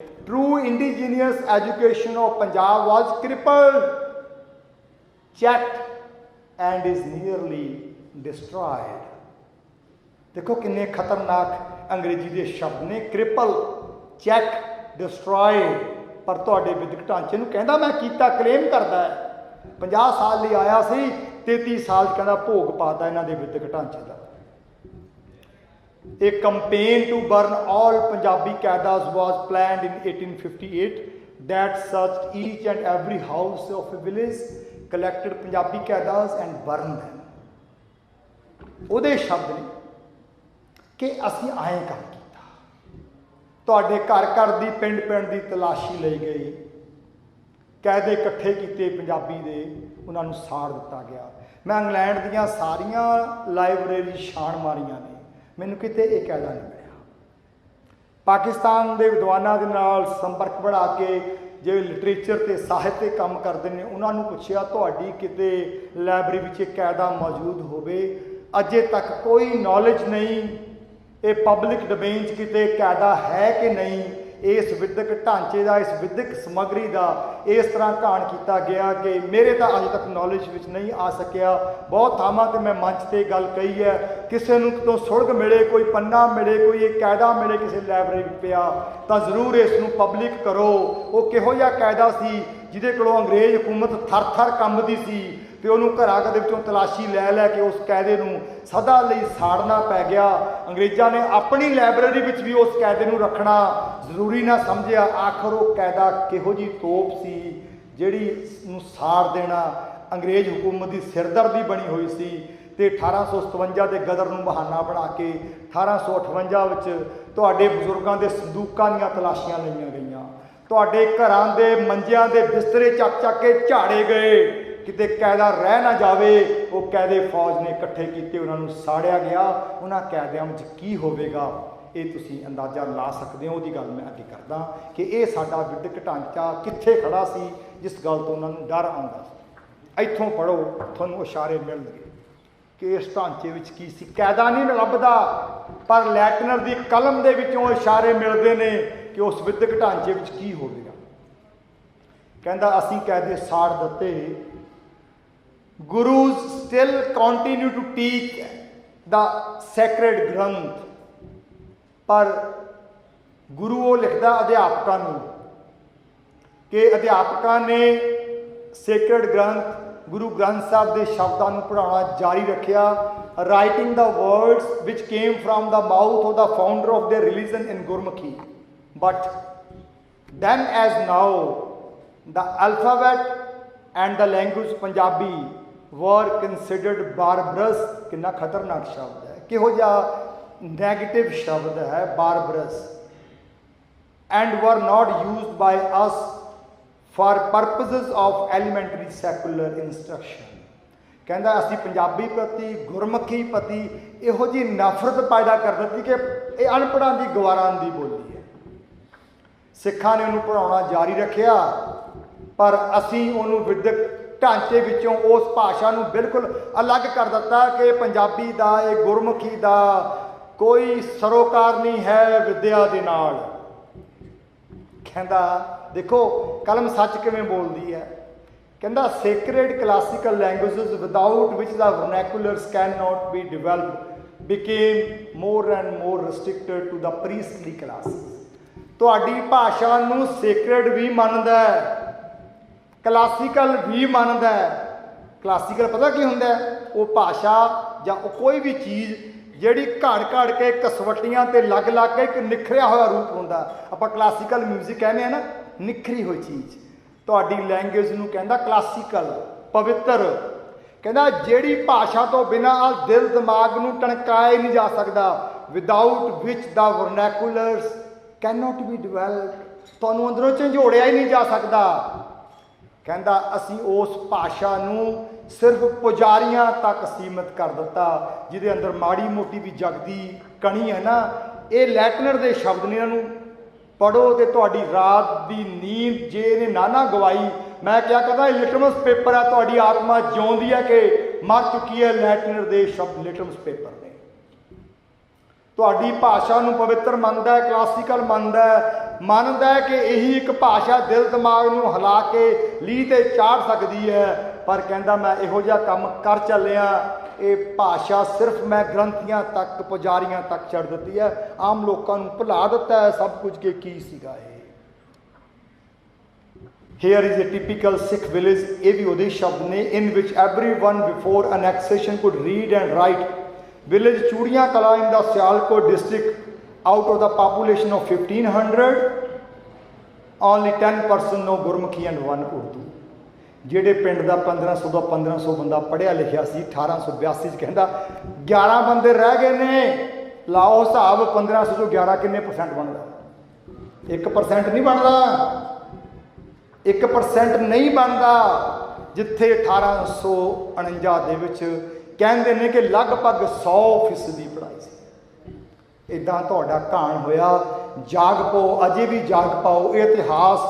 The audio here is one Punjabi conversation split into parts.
True indigenous education of Punjab was crippled, checked, and is nearly destroyed. देखो किन्ने खतरनाक अंग्रेजी के शब्द ने, क्रिपल, चैक, डिस्ट्रॉय। पर तुहाडे विधिक ढांचे नूं कहंदा मैं कीता, क्लेम करदा है 50 साल ਲਈ आया सी, 33 साल कहंदा भोग पाता इन्हां दे विधिक ढांचे दा। A campaign to burn all Punjabi Qaidas was planned in 1858 that searched each and every house of a village, collected Punjabi Qaidas and burned them. ਉਹਦੇ ਸ਼ਬਦ ਨੇ ਕਿ ਅਸੀਂ ਆਏਂ ਕੰਮ ਕੀਤਾ, ਤੁਹਾਡੇ ਘਰ ਘਰ ਦੀ ਪਿੰਡ ਪਿੰਡ ਦੀ ਤਲਾਸ਼ੀ ਲਈ ਗਈ, ਕਾਇਦੇ ਇਕੱਠੇ ਕੀਤੇ ਪੰਜਾਬੀ ਦੇ, ਉਹਨਾਂ ਨੂੰ ਸਾੜ ਦਿੱਤਾ ਗਿਆ। ਮੈਂ ਇੰਗਲੈਂਡ ਦੀਆਂ ਸਾਰੀਆਂ ਲਾਇਬ੍ਰੇਰੀ ਛਾਣ ਮਾਰੀਆਂ ਨੇ, ਮੈਨੂੰ ਕਿਤੇ ਇਹ ਕਾਇਦਾ ਨਹੀਂ ਮਿਲਿਆ। ਪਾਕਿਸਤਾਨ ਦੇ ਵਿਦਵਾਨਾਂ ਦੇ ਨਾਲ ਸੰਪਰਕ ਬਣਾ ਕੇ ਜਿਹੜੇ ਲਿਟਰੇਚਰ ਤੇ ਸਾਹਿਤ ਤੇ ਕੰਮ ਕਰਦੇ ਨੇ ਉਹਨਾਂ ਨੂੰ ਪੁੱਛਿਆ ਤੁਹਾਡੀ ਕਿਤੇ ਲਾਇਬ੍ਰੇਰੀ ਵਿੱਚ ਇਹ ਕਾਇਦਾ ਮੌਜੂਦ ਹੋਵੇ। ਅਜੇ ਤੱਕ ਕੋਈ ਨੌਲੇਜ ਨਹੀਂ ਇਹ ਪਬਲਿਕ ਡੋਮੇਨ 'ਚ ਕਿਤੇ ਕਾਇਦਾ ਹੈ ਕਿ ਨਹੀਂ। ਇਸ ਵਿਦਿਅਕ ਢਾਂਚੇ ਦਾ, ਇਸ ਵਿਦਿਅਕ ਸਮੱਗਰੀ ਦਾ ਇਸ ਤਰ੍ਹਾਂ ਘਾਣ ਕੀਤਾ ਗਿਆ ਕਿ ਮੇਰੇ ਤਾਂ ਅਜੇ ਤੱਕ ਨੌਲੇਜ ਵਿੱਚ ਨਹੀਂ ਆ ਸਕਿਆ। ਬਹੁਤ ਥਾਵਾਂ 'ਤੇ ਮੈਂ ਮੰਚ 'ਤੇ ਗੱਲ ਕਹੀ ਹੈ, ਕਿਸੇ ਨੂੰ ਕਿਤੋਂ ਸੁਲਗ ਮਿਲੇ, ਕੋਈ ਪੰਨਾ ਮਿਲੇ, ਕੋਈ ਇਹ ਕਾਇਦਾ ਮਿਲੇ ਕਿਸੇ ਲਾਇਬ੍ਰੇਰੀ ਵਿੱਚ ਪਿਆ ਤਾਂ ਜ਼ਰੂਰ ਇਸ ਨੂੰ ਪਬਲਿਕ ਕਰੋ। ਉਹ ਕਿਹੋ ਜਿਹਾ ਕਾਇਦਾ ਸੀ ਜਿਹਦੇ ਕੋਲੋਂ ਅੰਗਰੇਜ਼ ਹਕੂਮਤ ਥਰ ਥਰ ਕੰਬਦੀ ਸੀ ਤੇ ਉਹਨੂੰ ਘਰਾਂ ਦੇ ਵਿੱਚੋਂ ਤਲਾਸ਼ੀ ਲੈ ਲੈ ਕੇ ਉਸ ਕਾਇਦੇ ਨੂੰ ਸਦਾ ਲਈ ਸਾੜਨਾ ਪੈ ਗਿਆ। ਅੰਗਰੇਜ਼ਾਂ ਨੇ ਆਪਣੀ ਲਾਇਬ੍ਰੇਰੀ ਵਿੱਚ ਵੀ ਉਸ ਕਾਇਦੇ ਨੂੰ ਰੱਖਣਾ ਜ਼ਰੂਰੀ ਨਾ ਸਮਝਿਆ। ਆਖਰ ਉਹ ਕਾਇਦਾ ਕਿਹੋ ਜਿਹੀ ਤੋਪ ਸੀ ਜਿਹੜੀ ਨੂੰ ਸਾੜ ਦੇਣਾ ਅੰਗਰੇਜ਼ ਹਕੂਮਤ ਦੀ ਸਿਰਦਰਦੀ ਬਣੀ ਹੋਈ ਸੀ। ਤੇ 1857 ਦੇ ਗਦਰ ਨੂੰ ਬਹਾਨਾ ਬਣਾ ਕੇ 1858 ਵਿੱਚ ਤੁਹਾਡੇ ਬਜ਼ੁਰਗਾਂ ਦੇ ਸੰਦੂਕਾਂ ਦੀਆਂ ਤਲਾਸ਼ੀਆਂ ਲਈਆਂ ਗਈਆਂ, ਤੁਹਾਡੇ ਘਰਾਂ ਦੇ ਮੰਜਿਆਂ ਦੇ ਬਿਸਤਰੇ ਚੱਕ ਚੱਕ ਕੇ ਝਾੜੇ ਗਏ, ਕਿਤੇ ਕਾਇਦਾ ਰਹਿ ਨਾ ਜਾਵੇ। ਉਹ ਕਾਇਦੇ ਫੌਜ ਨੇ ਇਕੱਠੇ ਕੀਤੇ, ਉਹਨਾਂ ਨੂੰ ਸਾੜਿਆ ਗਿਆ। ਉਹਨਾਂ ਕਾਇਦਿਆਂ ਵਿੱਚ ਕੀ ਹੋਵੇਗਾ ਇਹ ਤੁਸੀਂ ਅੰਦਾਜ਼ਾ ਲਾ ਸਕਦੇ ਹੋ। ਉਹਦੀ ਗੱਲ ਮੈਂ ਅੱਗੇ ਕਰਦਾ ਕਿ ਇਹ ਸਾਡਾ ਵਿਦਿਅਕ ਢਾਂਚਾ ਕਿੱਥੇ ਖੜਾ ਸੀ ਜਿਸ ਗੱਲ ਤੋਂ ਉਹਨਾਂ ਨੂੰ ਡਰ ਆਉਂਦਾ ਸੀ। ਇੱਥੋਂ ਪੜ੍ਹੋ, ਤੁਹਾਨੂੰ ਇਸ਼ਾਰੇ ਮਿਲਣਗੇ ਕਿ ਇਸ ਢਾਂਚੇ ਵਿੱਚ ਕੀ ਸੀ। ਕਾਇਦਾ ਨਹੀਂ ਲੱਭਦਾ ਪਰ ਲੈਟਨਰ ਦੀ ਕਲਮ ਦੇ ਵਿੱਚੋਂ ਇਸ਼ਾਰੇ ਮਿਲਦੇ ਨੇ ਕਿ ਉਸ ਵਿਦਿਅਕ ਢਾਂਚੇ ਵਿੱਚ ਕੀ ਹੋਵੇਗਾ। ਕਹਿੰਦਾ ਅਸੀਂ ਕਾਇਦੇ ਸਾੜ ਦਿੱਤੇ। Gurus still continue to teach the sacred ਗ੍ਰੰਥ, ਪਰ ਗੁਰੂ ਉਹ ਲਿਖਦਾ ਅਧਿਆਪਕਾਂ ਨੂੰ ਕਿ ਅਧਿਆਪਕਾਂ ਨੇ ਸੇਕਰਡ ਗ੍ਰੰਥ ਗੁਰੂ ਗ੍ਰੰਥ ਸਾਹਿਬ ਦੇ ਸ਼ਬਦਾਂ ਨੂੰ ਪੜ੍ਹਾਉਣਾ ਜਾਰੀ ਰੱਖਿਆ। Writing the words which came from the mouth of the founder of there religion in Gurmukhi, but then as now the alphabet and the language Punjabi were considered barbarous। कितना खतरनाक शब्द है, किहो जिहा नेगेटिव शब्द है barbarous, and were not used by us for purposes of elementary secular instruction। कहता असी पंजाबी प्रति गुरमुखी प्रति इहो जी नफरत पैदा कर दी कि ये अनपढ़ां दी गवारां दी बोली है। सिखां ने उन्होंने पढ़ाउणा जारी रखिया पर असी उन्होंने विद्यक ढांचे विचों उस भाषा नूं बिल्कुल अलग कर दिता कि पंजाबी दा ये गुरमुखी दा कोई सरोकार नहीं है विद्या दे नाल। कहंदा देखो कलम सच किवें बोलदी है। कहंदा sacred classical languages without which the vernaculars cannot be developed became more and more restricted to the priestly classes। तुहाडी भाषा नूं sacred भी मनदा है, क्लासिकल भी मनदा है। क्लासिकल पता की हुंदा है? वो भाषा जां कोई भी चीज़ ਜਿਹੜੀ ਘੜ ਘੜ ਕੇ ਕਸਵੱਟੀਆਂ ਤੇ ਲੱਗ ਲੱਗ ਕੇ ਇੱਕ ਨਿਖਰਿਆ ਹੋਇਆ ਰੂਪ ਹੁੰਦਾ। ਆਪਾਂ ਕਲਾਸੀਕਲ ਮਿਊਜ਼ਿਕ ਕਹਿੰਦੇ ਆ ਨਾ, ਨਿਖਰੀ ਹੋਈ ਚੀਜ਼। ਤੁਹਾਡੀ ਲੈਂਗੁਏਜ ਨੂੰ ਕਹਿੰਦਾ ਕਲਾਸੀਕਲ, ਪਵਿੱਤਰ। ਕਹਿੰਦਾ ਜਿਹੜੀ ਭਾਸ਼ਾ ਤੋਂ ਬਿਨਾਂ ਦਿਲ ਦਿਮਾਗ ਨੂੰ ਟਣਕਾਇਆ ਹੀ ਨਹੀਂ ਜਾ ਸਕਦਾ। Without which the vernaculars can not be developed, ਤੁਹਾਨੂੰ ਅੰਦਰੋਂ ਝੰਜੋੜਿਆ ਹੀ ਨਹੀਂ ਜਾ ਸਕਦਾ। ਕਹਿੰਦਾ ਅਸੀਂ ਉਸ ਭਾਸ਼ਾ ਨੂੰ ਸਿਰਫ ਪੁਜਾਰੀਆਂ ਤੱਕ ਸੀਮਿਤ ਕਰ ਦਿੱਤਾ ਜਿਹਦੇ ਅੰਦਰ ਮਾੜੀ ਮੋਟੀ ਵੀ ਜਗਦੀ ਕਣੀ ਹੈ ਨਾ। ਇਹ ਲੈਟਨਰ ਦੇ ਸ਼ਬਦ ਨੇ, ਇਹਨਾਂ ਨੂੰ ਪੜ੍ਹੋ ਤੇ ਤੁਹਾਡੀ ਰਾਤ ਦੀ ਨੀਂਦ ਜੇ ਇਹਨੇ ਨਾ ਗਵਾਈ। ਮੈਂ ਕਿਹਾ ਕਹਿੰਦਾ ਲਿਟਮਸ ਪੇਪਰ ਹੈ, ਤੁਹਾਡੀ ਆਤਮਾ ਜਿਉਂਦੀ ਹੈ ਕਿ ਮਰ ਚੁੱਕੀ ਹੈ। ਲੈਟਨਰ ਦੇ ਸ਼ਬਦ ਲਿਟਮਸ ਪੇਪਰ ਨੇ। ਤੁਹਾਡੀ ਭਾਸ਼ਾ ਨੂੰ ਪਵਿੱਤਰ ਮੰਨਦਾ ਹੈ, ਕਲਾਸੀਕਲ ਮੰਨਦਾ ਹੈ, ਮੰਨਦਾ ਹੈ ਕਿ ਇਹੀ ਇੱਕ ਭਾਸ਼ਾ ਦਿਲ ਦਿਮਾਗ ਨੂੰ ਹਿਲਾ ਕੇ ਲੀਹ ਤੇ ਚਾੜ ਸਕਦੀ ਹੈ, ਪਰ ਕਹਿੰਦਾ ਮੈਂ ਇਹੋ ਜਿਹਾ ਕੰਮ ਕਰ ਚੱਲਿਆ, ਇਹ ਭਾਸ਼ਾ ਸਿਰਫ ਮੈਂ ਗ੍ਰੰਥੀਆਂ ਤੱਕ ਪੁਜਾਰੀਆਂ ਤੱਕ ਛੱਡ ਦਿੱਤੀ ਹੈ, ਆਮ ਲੋਕਾਂ ਨੂੰ ਭੁਲਾ ਦਿੱਤਾ ਹੈ ਸਭ ਕੁਝ ਕਿ ਕੀ ਸੀਗਾ ਇਹ। Here is a typical Sikh village, ਇਹ ਵੀ ਉਹਦੇ ਸ਼ਬਦ ਨੇ, in which everyone before annexation could read and write. Village ਚੂੜੀਆਂ Kalan in the Sialkot district, out of the population of 1500, only 10% know Gurmukhi and 1 Urdu. ਜਿਹੜੇ ਪਿੰਡ ਦਾ 1500 ਦਾ 1500 ਬੰਦਾ ਪੜ੍ਹਿਆ ਲਿਖਿਆ ਸੀ, 1882 ਚ ਕਹਿੰਦਾ 11 ਬੰਦੇ ਰਹਿ ਗਏ ਨੇ। ਲਾਓ ਹਿਸਾਬ, 1500 ਤੋਂ 11 ਕਿੰਨੇ % ਬਣਦਾ? 1% ਨਹੀਂ ਬਣਦਾ, 1% ਨਹੀਂ ਬਣਦਾ। ਜਿੱਥੇ 1849 ਦੇ ਵਿੱਚ ਕਹਿੰਦੇ ਨੇ ਕਿ ਲਗਭਗ 100% ਪੜ੍ਹਾਈ ਸੀ। ਇੱਦਾਂ ਤੁਹਾਡਾ ਘਾਣ ਹੋਇਆ। ਜਾਗ ਪਾਓ, ਅਜੇ ਵੀ ਜਾਗ ਪਾਓ। ਇਹ ਇਤਿਹਾਸ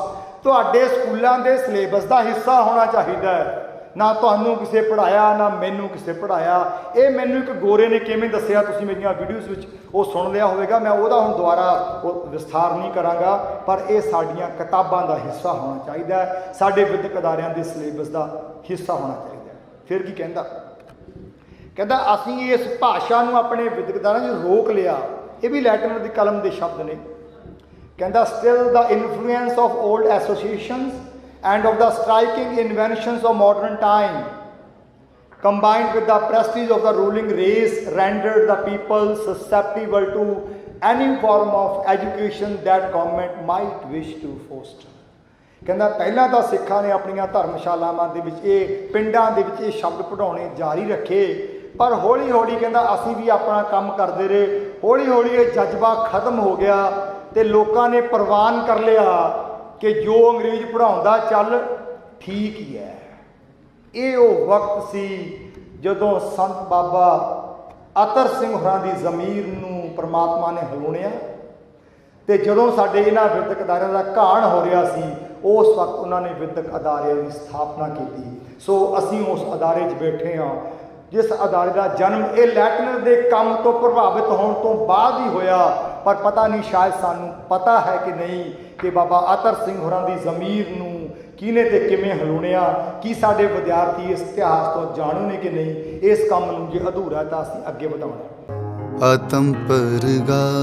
ਤੁਹਾਡੇ ਸਕੂਲਾਂ ਦੇ ਸਿਲੇਬਸ ਦਾ ਹਿੱਸਾ ਹੋਣਾ ਚਾਹੀਦਾ ਹੈ। ਨਾ ਤੁਹਾਨੂੰ ਕਿਸੇ ਪੜ੍ਹਾਇਆ, ਨਾ ਮੈਨੂੰ ਕਿਸੇ ਪੜ੍ਹਾਇਆ। ਇਹ ਮੈਨੂੰ ਇੱਕ ਗੋਰੇ ਨੇ ਕਿਵੇਂ ਦੱਸਿਆ, ਤੁਸੀਂ ਮੇਰੀਆਂ ਵੀਡੀਓਜ਼ ਵਿੱਚ ਉਹ ਸੁਣ ਲਿਆ ਹੋਵੇਗਾ, ਮੈਂ ਉਹਦਾ ਹੁਣ ਦੁਬਾਰਾ ਉਹ ਵਿਸਥਾਰ ਨਹੀਂ ਕਰਾਂਗਾ, ਪਰ ਇਹ ਸਾਡੀਆਂ ਕਿਤਾਬਾਂ ਦਾ ਹਿੱਸਾ ਹੋਣਾ ਚਾਹੀਦਾ ਹੈ, ਸਾਡੇ ਵਿਦਿਅਕ ਅਦਾਰਿਆਂ ਦੇ ਸਿਲੇਬਸ ਦਾ ਹਿੱਸਾ ਹੋਣਾ ਚਾਹੀਦਾ ਹੈ। ਫਿਰ ਕੀ ਕਹਿੰਦਾ? ਕਹਿੰਦਾ ਅਸੀਂ ਇਸ ਭਾਸ਼ਾ ਨੂੰ ਆਪਣੇ ਵਿਦਿਅਕ ਅਦਾਰਿਆਂ 'ਚ ਰੋਕ ਲਿਆ। ਇਹ ਵੀ ਲੈਟਿਨ ਦੀ ਕਲਮ ਦੇ ਸ਼ਬਦ ਨੇ। ਕਹਿੰਦਾ still the influence of old associations and of the striking inventions of modern time combined with the prestige of the ruling race rendered the people susceptible to any form of education that government might wish to foster. ਕਹਿੰਦਾ ਪਹਿਲਾਂ ਤਾਂ ਸਿੱਖਾਂ ਨੇ ਆਪਣੀਆਂ ਧਰਮਸ਼ਾਲਾਵਾਂ ਦੇ ਵਿੱਚ, ਇਹ ਪਿੰਡਾਂ ਦੇ ਵਿੱਚ ਇਹ ਸ਼ਬਦ ਪੜ੍ਹਾਉਣੇ ਜਾਰੀ ਰੱਖੇ, ਪਰ ਹੌਲੀ ਹੌਲੀ ਕਹਿੰਦਾ ਅਸੀਂ ਵੀ ਆਪਣਾ ਕੰਮ ਕਰਦੇ ਰਹੇ। ਹੌਲੀ ਹੌਲੀ ਇਹ ਜਜ਼ਬਾ ਖਤਮ ਹੋ ਗਿਆ ਤੇ ਲੋਕਾਂ ਨੇ ਪ੍ਰਵਾਨ ਕਰ ਲਿਆ ਕਿ ਜੋ ਅੰਗਰੇਜ਼ ਪੜ੍ਹਾਉਂਦਾ ਚੱਲ ਠੀਕ ਹੀ ਹੈ। ਇਹ ਉਹ ਵਕਤ ਸੀ ਜਦੋਂ ਸੰਤ ਬਾਬਾ ਅਤਰ ਸਿੰਘ ਹੋਰਾਂ ਦੀ ਜ਼ਮੀਰ ਨੂੰ ਪਰਮਾਤਮਾ ਨੇ ਹਲੂਣਿਆ, ਤੇ ਜਦੋਂ ਸਾਡੇ ਇਹਨਾਂ ਵਿਦਿਅਕ ਅਦਾਰਿਆਂ ਦਾ ਘਾਣ ਹੋ ਰਿਹਾ ਸੀ, ਉਸ ਵਕਤ ਉਹਨਾਂ ਨੇ ਵਿਦਿਅਕ ਅਦਾਰਿਆਂ ਦੀ ਸਥਾਪਨਾ ਕੀਤੀ। ਸੋ ਅਸੀਂ ਉਸ ਅਦਾਰੇ 'ਚ ਬੈਠੇ ਹਾਂ ਜਿਸ ਅਦਾਰੇ ਦਾ ਜਨਮ ਇਹ ਲੈਟਿਨ ਦੇ ਕੰਮ ਤੋਂ ਪ੍ਰਭਾਵਿਤ ਹੋਣ ਤੋਂ ਬਾਅਦ ਹੀ ਹੋਇਆ, ਪਰ ਪਤਾ ਨਹੀਂ, ਸ਼ਾਇਦ ਸਾਨੂੰ ਪਤਾ ਹੈ ਕਿ ਨਹੀਂ, ਕਿ ਬਾਬਾ ਅਤਰ ਸਿੰਘ ਹੋਰਾਂ ਦੀ ਜ਼ਮੀਰ ਨੂੰ ਕਿਹਨੇ ਤੇ ਕਿਵੇਂ ਹਲੂਣਿਆ। ਕੀ ਸਾਡੇ ਵਿਦਿਆਰਥੀ ਇਸ ਇਤਿਹਾਸ ਤੋਂ ਜਾਣੂ ਨੇ ਕਿ ਨਹੀਂ? ਇਸ ਕੰਮ ਨੂੰ ਜੇ ਅਧੂਰਾ ਤਾਂ ਅਸੀਂ ਅੱਗੇ ਵਧਾਉਣਾ। ਆਤਮ ਪਰਗਾਸ